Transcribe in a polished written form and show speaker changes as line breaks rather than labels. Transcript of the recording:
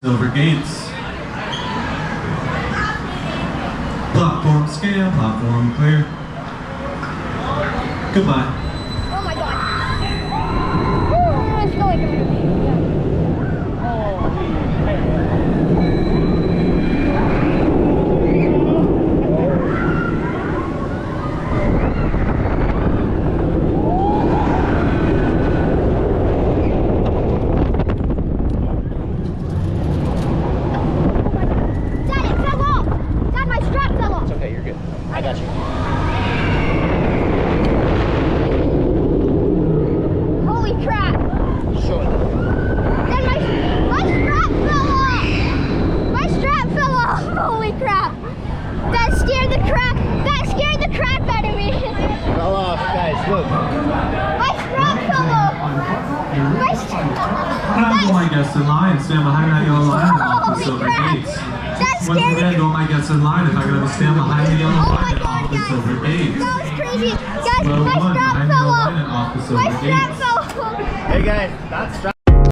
Silver gates. Platform scale, platform clear. Goodbye.
Oh my god. Woo, it's going. Dad, it fell off. Dad, my strap fell off.
It's okay, you're good. I got you.
Holy crap.
Show it.
Dad, my strap fell off. My strap fell off. Holy crap. That scared the crap out of me.
Fell off, guys, look.
My strap fell off. My
All my guests in line, stand behind that yellow line and off the
Holy
silver
crap.
gates.
That
Once
scared
again,
the
all my guests in line, if I could have a stand behind the yellow
Oh my
line and
god,
off the
guys.
silver gates.
That was crazy. Guys,
Row
my
one,
strap
behind the
fell
yellow
off.
line and off the
My
silver
strap
gates.
fell off.
Hey guys, that's